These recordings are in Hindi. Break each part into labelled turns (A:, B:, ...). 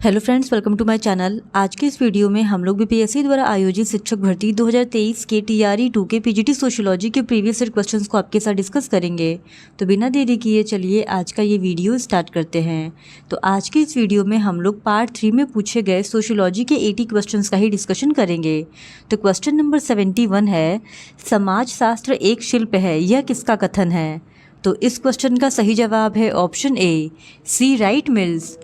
A: Hello friends, welcome to my channel. आज के इस वीडियो में हम लोग बीपीएससी द्वारा आयोजित शिक्षक भर्ती 2023 के टीआरई 2 के पीजीटी सोशियोलॉजी के प्रीवियस ईयर क्वेश्चंस को आपके साथ डिस्कस करेंगे। तो बिना देरी किए चलिए आज का ये वीडियो स्टार्ट करते हैं। तो आज के इस वीडियो में हम लोग पार्ट 3 में पूछे गए सोशियोलॉजी के 80 क्वेश्चंस का ही डिस्कशन करेंगे। तो क्वेश्चन नंबर 71 है, समाज शास्त्र एक शिल्प है, यह किसका कथन है? तो इस क्वेश्चन का सही जवाब है option A, C Wright Mills.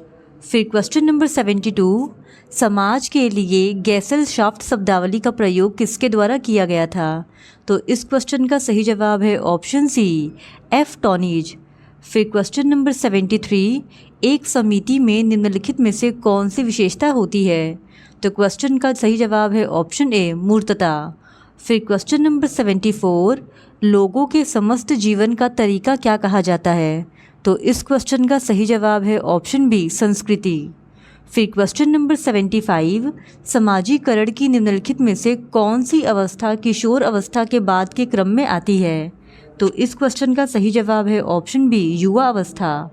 A: फिर क्वेश्चन नंबर 72, समाज के लिए गैसेलशाफ्ट शब्दावली का प्रयोग किसके द्वारा किया गया था? तो इस क्वेश्चन का सही जवाब है ऑप्शन सी, एफ टॉनीज। फिर क्वेश्चन नंबर 73, एक समिति में निम्नलिखित में से कौन सी विशेषता होती है? तो क्वेश्चन का सही जवाब है ऑप्शन ए, मूर्तता। फिर क्वेश्चन नंबर 74, लोगों के समस्त जीवन का तरीका क्या कहा जाता है? तो इस क्वेश्चन का सही जवाब है ऑप्शन बी, संस्कृति। फिर क्वेश्चन नंबर 75, समाजीकरण की निम्नलिखित में से कौन सी अवस्था किशोर अवस्था के बाद के क्रम में आती है? तो इस क्वेश्चन का सही जवाब है ऑप्शन बी, युवा अवस्था।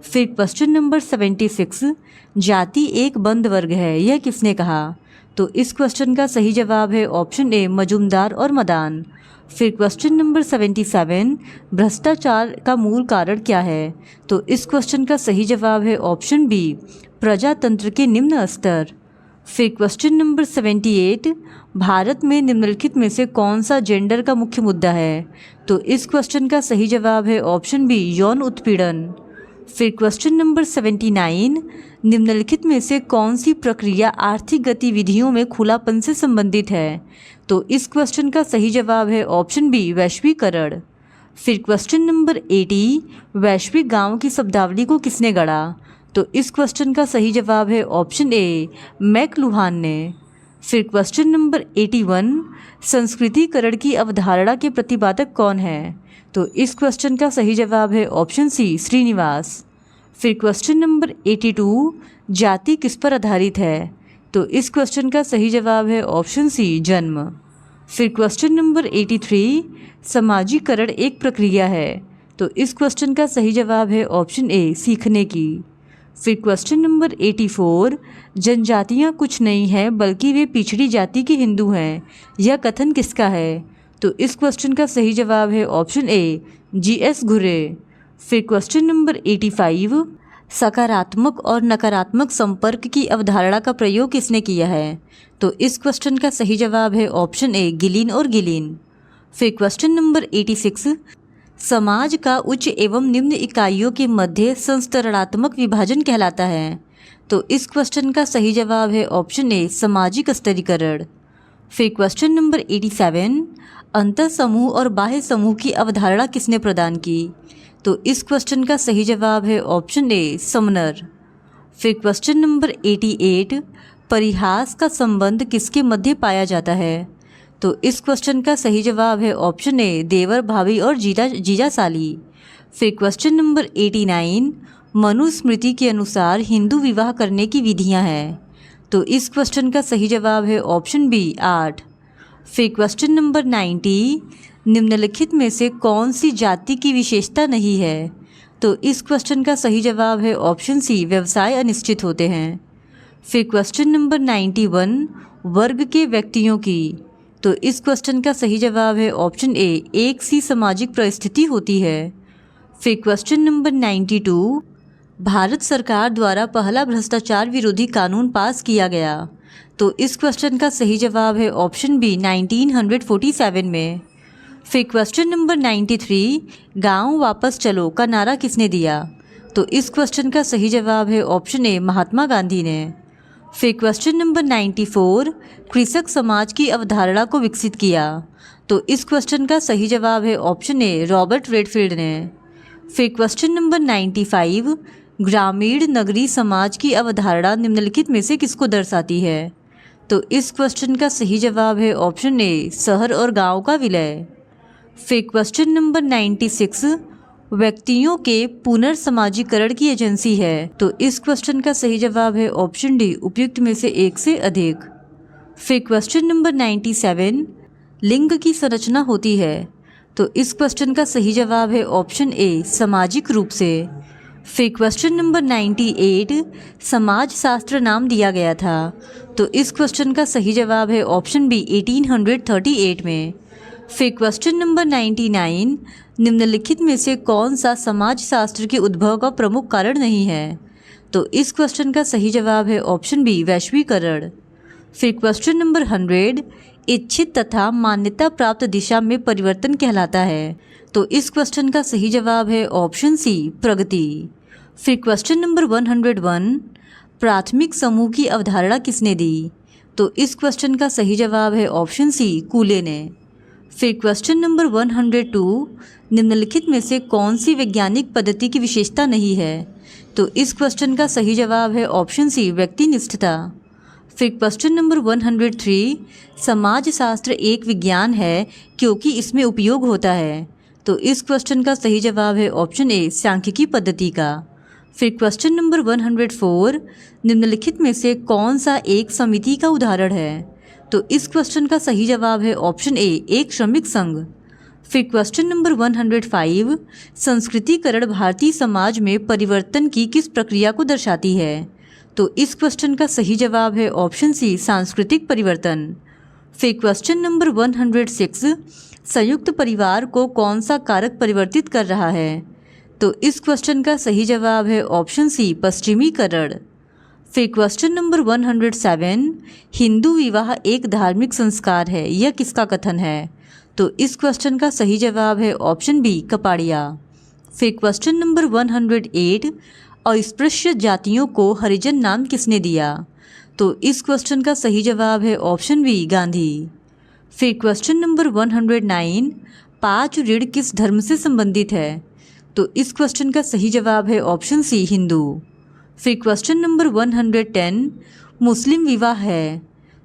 A: फिर क्वेश्चन नंबर 76, जाति एक बंद वर्ग है, यह किसने कहा? तो इस क्वेश्चन का सही जवाब है ऑप्शन ए, मजूमदार और मदान। फिर क्वेश्चन नंबर 77, भ्रष्टाचार का मूल कारण क्या है? तो इस क्वेश्चन का सही जवाब है ऑप्शन बी, प्रजातंत्र के निम्न स्तर। फिर क्वेश्चन नंबर 78, भारत में निम्नलिखित में से कौन सा जेंडर का मुख्य मुद्दा है? तो इस क्वेश्चन का सही जवाब है ऑप्शन बी, यौन उत्पीड़न। फिर क्वेश्चन नंबर 79, निम्नलिखित में से कौन सी प्रक्रिया आर्थिक गतिविधियों में खुलापन से संबंधित है? तो इस क्वेश्चन का सही जवाब है ऑप्शन बी, वैश्वीकरण। फिर क्वेश्चन नंबर 80, वैश्विक गांव की शब्दावली को किसने गढ़ा? तो इस क्वेश्चन का सही जवाब है ऑप्शन ए, मैकलुहान ने। फिर क्वेश्चन नंबर 81, संस्कृतिकरण की अवधारणा के प्रतिपादक कौन है? तो इस क्वेश्चन का सही जवाब है ऑप्शन सी, श्रीनिवास। फिर क्वेश्चन नंबर 82, जाति किस पर आधारित है? तो इस क्वेश्चन का सही जवाब है ऑप्शन सी, जन्म। फिर क्वेश्चन नंबर 83, समाजीकरण एक प्रक्रिया है। तो इस क्वेश्चन का सही जवाब है ऑप्शन ए, सीखने की। फिर क्वेश्चन नंबर 84, जनजातियाँ कुछ नहीं हैं बल्कि वे पिछड़ी जाति के हिंदू हैं, यह कथन किसका है? तो इस क्वेश्चन का सही जवाब है ऑप्शन ए, जी.एस. घुरे। फिर क्वेश्चन नंबर 85, सकारात्मक और नकारात्मक संपर्क की अवधारणा का प्रयोग किसने किया है? तो इस क्वेश्चन का सही जवाब है ऑप्शन ए, गिलिन और गिलिन। फिर क्वेश्चन नंबर 86, समाज का उच्च एवं निम्न इकाइयों के मध्य संस्तरणात्मक विभाजन कहलाता है। तो इस क्वेश्चन का सही जवाब है ऑप्शन ए, सामाजिक स्तरीकरण। फिर क्वेश्चन नंबर 87, अंतर समूह और बाह्य समूह की अवधारणा किसने प्रदान की? तो इस क्वेश्चन का सही जवाब है ऑप्शन ए, समनर। फिर क्वेश्चन नंबर 88, परिहास का संबंध किसके मध्य पाया जाता है? तो इस क्वेश्चन का सही जवाब है ऑप्शन ए, देवर भाभी और जीजा साली। फिर क्वेश्चन नंबर 89, मनुस्मृति के अनुसार हिंदू विवाह करने की विधियां हैं। तो इस क्वेश्चन का सही जवाब है ऑप्शन बी, 8। फिर क्वेश्चन नंबर 90, निम्नलिखित में से कौन सी जाति की विशेषता नहीं है? तो इस क्वेश्चन का सही जवाब है ऑप्शन सी, व्यवसाय अनिश्चित होते हैं। फिर क्वेश्चन नंबर 91, वर्ग के व्यक्तियों की। तो इस क्वेश्चन का सही जवाब है ऑप्शन ए, एक सी सामाजिक परिस्थिति होती है। फिर क्वेश्चन नंबर 92, भारत सरकार द्वारा पहला भ्रष्टाचार विरोधी कानून पास किया गया। तो इस क्वेश्चन का सही जवाब है ऑप्शन बी, 1947 में। फिर क्वेश्चन नंबर 93, गांव वापस चलो का नारा किसने दिया? तो इस क्वेश्चन का सही जवाब है ऑप्शन ए, महात्मा गांधी ने। फिर क्वेश्चन नंबर 94, कृषक समाज की अवधारणा को विकसित किया। तो इस क्वेश्चन का सही जवाब है ऑप्शन ए, रॉबर्ट रेडफील्ड ने। फिर क्वेश्चन नंबर 95, ग्रामीण नगरी समाज की अवधारणा निम्नलिखित में से किसको दर्शाती है? तो इस क्वेश्चन का सही जवाब है ऑप्शन ए, शहर और गांव का विलय। फिर क्वेश्चन नंबर 96, व्यक्तियों के पुनर्समाजीकरण की एजेंसी है। तो इस क्वेश्चन का सही जवाब है ऑप्शन डी, उपयुक्त में से एक से अधिक। फिर क्वेश्चन नंबर 97, लिंग की संरचना होती है। तो इस क्वेश्चन का सही जवाब है ऑप्शन ए, सामाजिक रूप से। फिर क्वेश्चन नंबर 98 समाज शास्त्र नाम दिया गया था। तो इस क्वेश्चन का सही जवाब है ऑप्शन बी 1838 में। फिर क्वेश्चन नंबर 99 निम्नलिखित में से कौन सा समाज शास्त्र के उद्भव का प्रमुख कारण नहीं है। तो इस क्वेश्चन का सही जवाब है ऑप्शन बी वैश्वीकरण। फिर क्वेश्चन नंबर 100 इच्छित तथा मान्यता प्राप्त दिशा में परिवर्तन कहलाता है। तो इस क्वेश्चन का सही जवाब है ऑप्शन सी प्रगति। फिर क्वेश्चन नंबर 101 प्राथमिक समूह की अवधारणा किसने दी। तो इस क्वेश्चन का सही जवाब है ऑप्शन सी कूले ने। फिर क्वेश्चन नंबर 102 निम्नलिखित में से कौन सी वैज्ञानिक पद्धति की विशेषता नहीं है। तो इस क्वेश्चन का सही जवाब है ऑप्शन सी व्यक्तिनिष्ठता। फिर क्वेश्चन नंबर 103 समाज शास्त्र एक विज्ञान है क्योंकि इसमें उपयोग होता है। तो इस क्वेश्चन का सही जवाब है ऑप्शन ए सांख्यिकी पद्धति का। फिर क्वेश्चन नंबर 104 निम्नलिखित में से कौन सा एक समिति का उदाहरण है। तो इस क्वेश्चन का सही जवाब है ऑप्शन ए एक श्रमिक संघ। फिर क्वेश्चन नंबर 105 संस्कृतिकरण भारतीय समाज में परिवर्तन की किस प्रक्रिया को दर्शाती है। तो इस क्वेश्चन का सही जवाब है ऑप्शन सी सांस्कृतिक परिवर्तन। फिर क्वेश्चन नंबर 106 संयुक्त परिवार को कौन सा कारक परिवर्तित कर रहा है। तो इस क्वेश्चन का सही जवाब है ऑप्शन सी पश्चिमीकरण। फिर क्वेश्चन नंबर 107 हिंदू विवाह एक धार्मिक संस्कार है, यह किसका कथन है। तो इस क्वेश्चन का सही जवाब है ऑप्शन बी कपाड़िया। फिर क्वेश्चन नंबर 108 अस्पृश्य जातियों को हरिजन नाम किसने दिया। तो इस क्वेश्चन का सही जवाब है ऑप्शन बी गांधी। फिर क्वेश्चन नंबर 109 5 ऋण किस धर्म से संबंधित है। तो इस क्वेश्चन का सही जवाब है ऑप्शन सी हिंदू। फिर क्वेश्चन नंबर 110 मुस्लिम विवाह है।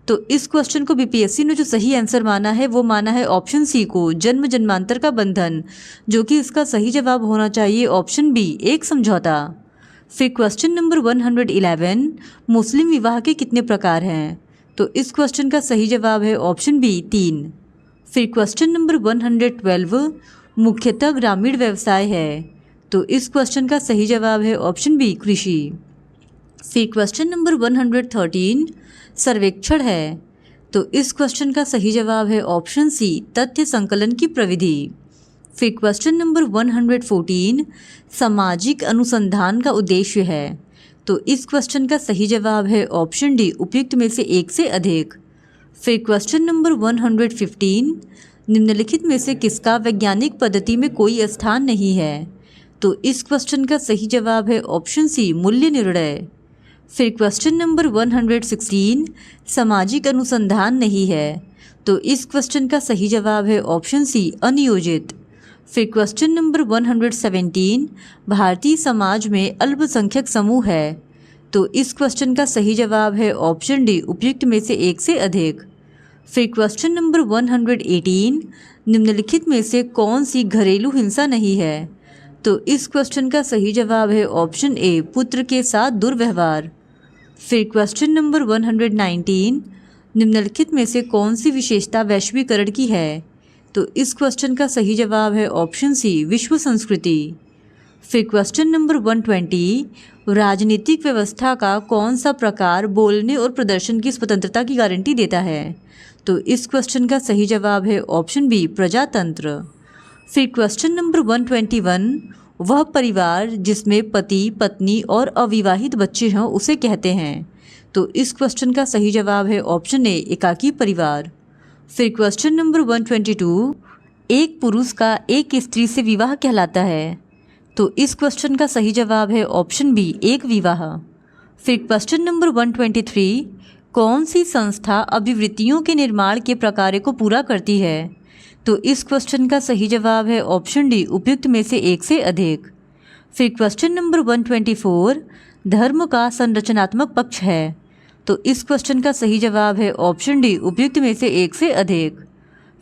A: तो इस क्वेश्चन को बीपीएससी ने जो सही आंसर माना है वो माना है ऑप्शन सी को जन्म जन्मांतर का बंधन, जो कि इसका सही जवाब होना चाहिए ऑप्शन बी एक समझौता। फिर क्वेश्चन नंबर 111 मुस्लिम विवाह के कितने प्रकार हैं। तो इस क्वेश्चन का सही जवाब है ऑप्शन बी 3। फिर क्वेश्चन नंबर 112 मुख्यतः ग्रामीण व्यवसाय है। तो इस क्वेश्चन का सही जवाब है ऑप्शन बी कृषि। फिर क्वेश्चन नंबर 113 सर्वेक्षण है। तो इस क्वेश्चन का सही जवाब है ऑप्शन सी तथ्य संकलन की प्रविधि। फिर क्वेश्चन नंबर 114 सामाजिक अनुसंधान का उद्देश्य है। तो इस क्वेश्चन का सही जवाब है ऑप्शन डी उपयुक्त में से एक से अधिक। फिर क्वेश्चन नंबर 115 निम्नलिखित में से किसका वैज्ञानिक पद्धति में कोई स्थान नहीं है। तो इस क्वेश्चन का सही जवाब है ऑप्शन सी मूल्य निर्णय। फिर क्वेश्चन नंबर 116 सामाजिक अनुसंधान नहीं है। तो इस क्वेश्चन का सही जवाब है ऑप्शन सी अनियोजित। फिर क्वेश्चन नंबर 117 भारतीय समाज में अल्पसंख्यक समूह है। तो इस क्वेश्चन का सही जवाब है ऑप्शन डी उपयुक्त में से एक से अधिक। फिर क्वेश्चन नंबर 118 निम्नलिखित में से कौन सी घरेलू हिंसा नहीं है। तो इस क्वेश्चन का सही जवाब है ऑप्शन ए पुत्र के साथ दुर्व्यवहार। फिर क्वेश्चन नंबर 119 निम्नलिखित में से कौन सी विशेषता वैश्वीकरण की है। तो इस क्वेश्चन का सही जवाब है ऑप्शन सी विश्व संस्कृति। फिर क्वेश्चन नंबर 120 राजनीतिक व्यवस्था का कौन सा प्रकार बोलने और प्रदर्शन की स्वतंत्रता की गारंटी देता है। तो इस क्वेश्चन का सही जवाब है ऑप्शन बी प्रजातंत्र। फिर क्वेश्चन नंबर 121 वह परिवार जिसमें पति पत्नी और अविवाहित बच्चे हों उसे कहते हैं। तो इस क्वेश्चन का सही जवाब है ऑप्शन ए एकाकी परिवार। फिर क्वेश्चन नंबर 122 एक पुरुष का एक स्त्री से विवाह कहलाता है। तो इस क्वेश्चन का सही जवाब है ऑप्शन बी एक विवाह। फिर क्वेश्चन नंबर 123 कौन सी संस्था अभिवृत्तियों के निर्माण के प्रकार को पूरा करती है। तो इस क्वेश्चन का सही जवाब है ऑप्शन डी उपयुक्त में से एक से अधिक। फिर क्वेश्चन नंबर 124 धर्म का संरचनात्मक पक्ष है। तो इस क्वेश्चन का सही जवाब है ऑप्शन डी उपयुक्त में से एक से अधिक।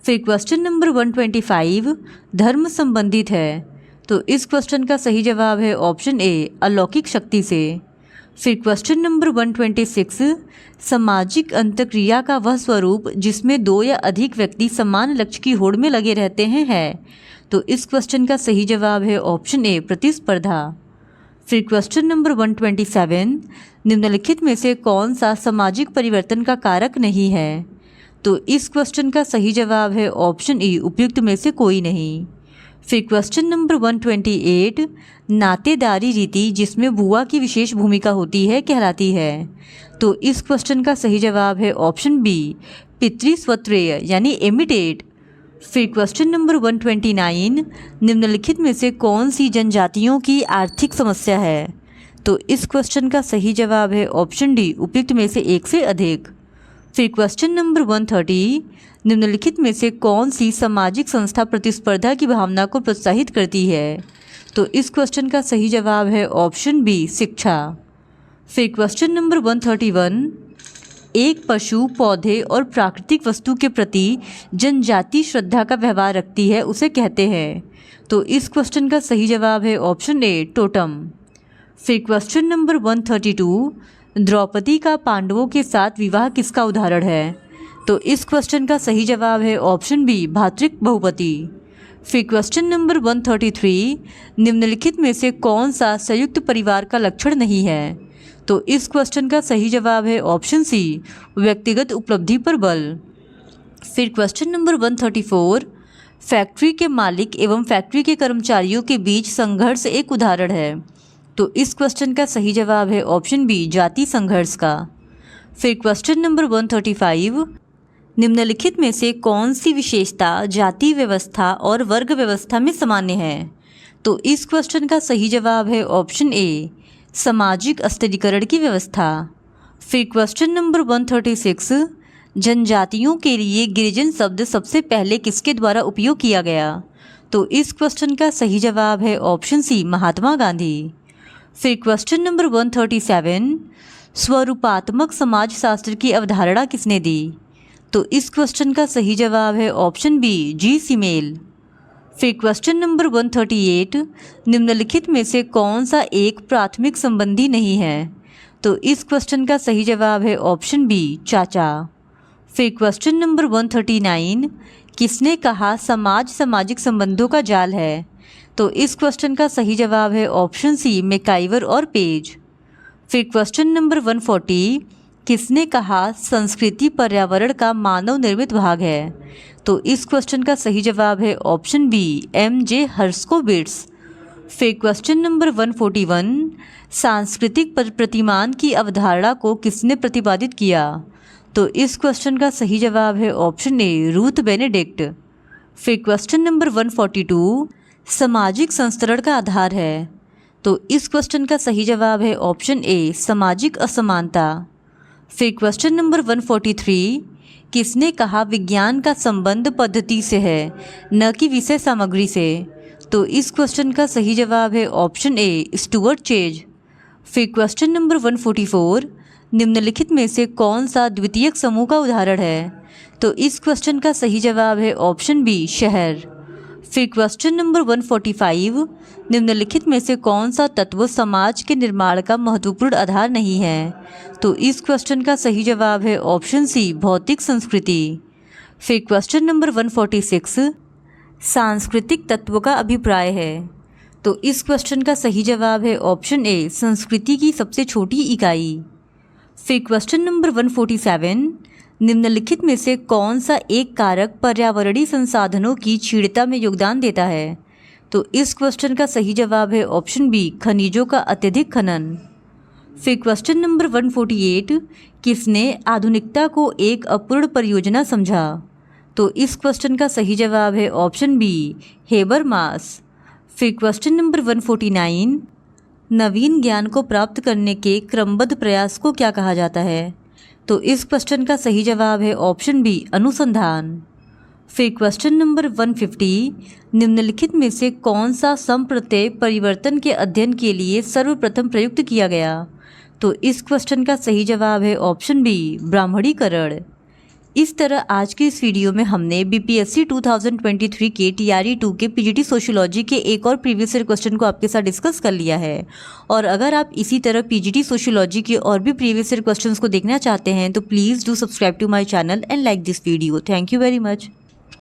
A: फिर क्वेश्चन नंबर 125 धर्म संबंधित है। तो इस क्वेश्चन का सही जवाब है ऑप्शन ए अलौकिक शक्ति से। फिर क्वेश्चन नंबर 126 सामाजिक अंतक्रिया का वह स्वरूप जिसमें दो या अधिक व्यक्ति समान लक्ष्य की होड़ में लगे रहते हैं है। तो इस क्वेश्चन का सही जवाब है ऑप्शन ए प्रतिस्पर्धा। फिर क्वेश्चन नंबर 127, निम्नलिखित में से कौन सा सामाजिक परिवर्तन का कारक नहीं है? तो इस क्वेश्चन का सही जवाब है ऑप्शन ए, उपयुक्त में से कोई नहीं। फिर क्वेश्चन नंबर 128, नातेदारी रीति जिसमें बुआ की विशेष भूमिका होती है कहलाती है? तो इस क्वेश्चन का सही जवाब है ऑप्शन बी, पितृस्वत्रेय यानी इमिटेट। फिर क्वेश्चन नंबर 129, निम्नलिखित में से कौन सी जनजातियों की आर्थिक समस्या है? तो इस क्वेश्चन का सही जवाब है ऑप्शन डी, उपयुक्त में से एक से अधिक। फिर क्वेश्चन नंबर 130, निम्नलिखित में से कौन सी सामाजिक संस्था प्रतिस्पर्धा की भावना को प्रोत्साहित करती है? तो इस क्वेश्चन का सही जवाब है ऑप्शन बी, शिक्षा। फिर क्वेश्चन नंबर 131, एक पशु, पौधे और प्राकृतिक वस्तु के प्रति जनजाति श्रद्धा का व्यवहार रखती है, उसे कहते हैं? तो इस क्वेश्चन का सही जवाब है ऑप्शन ए, टोटम। फिर क्वेश्चन नंबर 132, द्रौपदी का पांडवों के साथ विवाह किसका उदाहरण है? तो इस क्वेश्चन का सही जवाब है ऑप्शन बी, भातृक बहुपति। फिर क्वेश्चन नंबर 133, निम्नलिखित में से कौन सा संयुक्त परिवार का लक्षण नहीं है? तो इस क्वेश्चन का सही जवाब है ऑप्शन सी, व्यक्तिगत उपलब्धि पर बल। फिर क्वेश्चन नंबर 134, फैक्ट्री के मालिक एवं फैक्ट्री के कर्मचारियों के बीच संघर्ष एक उदाहरण है? तो इस क्वेश्चन का सही जवाब है ऑप्शन बी, जाति संघर्ष का। फिर क्वेश्चन नंबर 135, निम्नलिखित में से कौन सी विशेषता जाति व्यवस्था और वर्ग व्यवस्था में सामान्य है? तो इस क्वेश्चन का सही जवाब है ऑप्शन ए, सामाजिक अस्थिरीकरण की व्यवस्था। फिर क्वेश्चन नंबर 136, जनजातियों के लिए गिरिजन शब्द सबसे पहले किसके द्वारा उपयोग किया गया? तो इस क्वेश्चन का सही जवाब है ऑप्शन सी, महात्मा गांधी। फिर क्वेश्चन नंबर 137, स्वरूपात्मक समाजशास्त्र की अवधारणा किसने दी? तो इस क्वेश्चन का सही जवाब है ऑप्शन बी, जी सीमेल। फिर क्वेश्चन नंबर 138, निम्नलिखित में से कौन सा एक प्राथमिक संबंधी नहीं है? तो इस क्वेश्चन का सही जवाब है ऑप्शन बी, चाचा। फिर क्वेश्चन नंबर 139, किसने कहा समाज सामाजिक संबंधों का जाल है? तो इस क्वेश्चन का सही जवाब है ऑप्शन सी, मैकाइवर और पेज। फिर क्वेश्चन नंबर 140, किसने कहा संस्कृति पर्यावरण का मानव निर्मित भाग है? तो इस क्वेश्चन का सही जवाब है ऑप्शन बी, एम.जे. हर्स्कोविट्ज़। फिर क्वेश्चन नंबर 141, सांस्कृतिक प्रतिमान की अवधारणा को किसने प्रतिपादित किया? तो इस क्वेश्चन का सही जवाब है ऑप्शन ए, रूथ बेनेडिक्ट। फिर क्वेश्चन नंबर 142, सामाजिक संस्तरण का आधार है? तो इस क्वेश्चन का सही जवाब है ऑप्शन ए, सामाजिक असमानता। फिर क्वेश्चन नंबर 143, किसने कहा विज्ञान का संबंध पद्धति से है, न कि विषय सामग्री से? तो इस क्वेश्चन का सही जवाब है ऑप्शन ए, स्टुअर्ट चेज। फिर क्वेश्चन नंबर 144, निम्नलिखित में से कौन सा द्वितीयक समूह का उदाहरण है? तो इस क्वेश्चन का सही जवाब है ऑप्शन बी, शहर। फिर क्वेश्चन नंबर 145, निम्नलिखित में से कौन सा तत्व समाज के निर्माण का महत्वपूर्ण आधार नहीं है? तो इस क्वेश्चन का सही जवाब है ऑप्शन सी, भौतिक संस्कृति। फिर क्वेश्चन नंबर 146, सांस्कृतिक तत्व का अभिप्राय है? तो इस क्वेश्चन का सही जवाब है ऑप्शन ए, संस्कृति की सबसे छोटी इकाई। फिर क्वेश्चन नंबर 147, निम्नलिखित में से कौन सा एक कारक पर्यावरणीय संसाधनों की क्षीणता में योगदान देता है? तो इस क्वेश्चन का सही जवाब है ऑप्शन बी, खनिजों का अत्यधिक खनन। फिर क्वेश्चन नंबर 148, किसने आधुनिकता को एक अपूर्ण परियोजना समझा? तो इस क्वेश्चन का सही जवाब है ऑप्शन बी, हेबरमास। फिर क्वेश्चन नंबर 149, नवीन ज्ञान को प्राप्त करने के क्रमबद्ध प्रयास को क्या कहा जाता है? तो इस क्वेश्चन का सही जवाब है ऑप्शन बी, अनुसंधान। फिर क्वेश्चन नंबर 150, निम्नलिखित में से कौन सा संप्रत्यय परिवर्तन के अध्ययन के लिए सर्वप्रथम प्रयुक्त किया गया? तो इस क्वेश्चन का सही जवाब है ऑप्शन बी, ब्राह्मणीकरण। इस तरह आज के इस वीडियो में हमने बीपीएससी 2023 के टीआरई 2 के पीजीटी सोशियोलॉजी के एक और प्रीवियस ईयर क्वेश्चन को आपके साथ डिस्कस कर लिया है। और अगर आप इसी तरह पीजीटी सोशियोलॉजी के और भी प्रीवियस ईयर क्वेश्चंस को देखना चाहते हैं तो please do subscribe to my channel and like this video. Thank you very much.